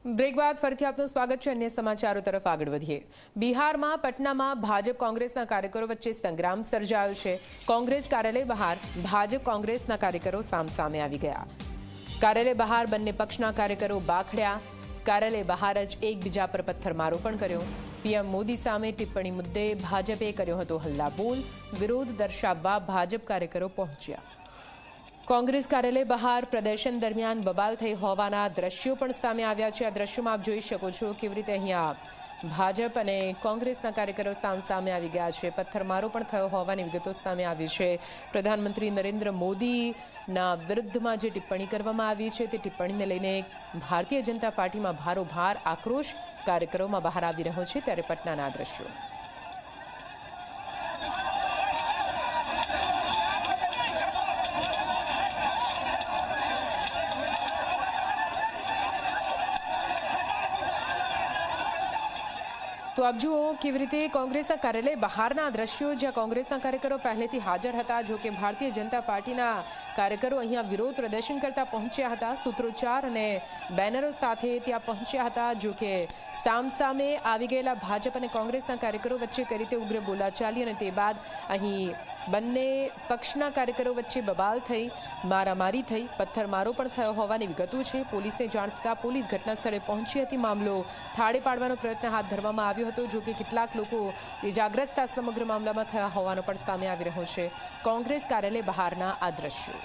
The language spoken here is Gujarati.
બ્રેક બાદ ફરીથી આપનું સ્વાગત છે। અન્ય સમાચારો તરફ આગળ વધીએ। બિહારમાં પટનામાં ભાજપ કોંગ્રેસના કાર્યકરો વચ્ચે સંગ્રામ સર્જાયો છે। કોંગ્રેસ કાર્યાલય બહાર ભાજપ કોંગ્રેસના કાર્યકરો સામસામે આવી ગયા। કાર્યાલય બહાર બંને પક્ષના કાર્યકરો બાખડ્યા। કાર્યાલય બહાર જ એકબીજા પર પથ્થરમારો પણ કર્યો। પીએમ મોદી સામે ટિપ્પણી મુદ્દે ભાજપે કર્યો હતો હલ્લાબોલ। વિરોધ દર્શાવવા ભાજપ કાર્યકરો પહોંચ્યા। કોંગ્રેસ કાર્યાલય બહાર પ્રદર્શન દરમિયાન બબાલ થઈ હોવાના દ્રશ્યો પણ સામે આવ્યા છે। આ દ્રશ્યોમાં આપ જોઈ શકો છો કેવી રીતે અહીંયા ભાજપ અને કોંગ્રેસના કાર્યકરો સામસામે આવી ગયા છે। પથ્થરમારો પણ થયો હોવાની વિગતો સામે આવી છે। પ્રધાનમંત્રી નરેન્દ્ર મોદીના વિરુદ્ધમાં જે ટિપ્પણી કરવામાં આવી છે તે ટિપ્પણીને લઈને ભારતીય જનતા પાર્ટીમાં ભારોભાર આક્રોશ કાર્યકરોમાં બહાર આવી રહ્યો છે। ત્યારે પટનાના દ્રશ્યો। तो आप जुओ केवी रीते कोंग्रेसना कार्यालय बहारना दृश्यों ज्यां कोंग्रेसना कार्यकरो पहलेथी हाजर हता। जो कि भारतीय जनता पार्टीना कार्यकरो अहींया विरोध प्रदर्शन करता पहोंच्या हता। सूत्रोच्चार अने बेनरो साथे त्यां पहोंच्या हता। जो कि सामसामे आवी गयेला भाजप अने कोंग्रेसना कार्यकरो वच्चे कई रीते उग्र बोलाचाली अने ते बाद अहीं बंने पक्षना कार्यकरो वच्चे बबाल थई, मारामारी थई, पत्थरमारो पण थयो होवानी विगतो छे। पोलीसने जाण थता पोलीस घटना स्थळे पहोंची हती। मामलो थाळे पाडवानो प्रयत्न हाथ धरवामां આવ્યો હતો। जो कि કેટલાક લોકો ઇજાગ્રસ્ત સમગ્ર મામલામાં થયા હોવાનો પણ સામે આવી રહ્યો છે। કોંગ્રેસ કાર્યાલય બહારના આ દ્રશ્યો।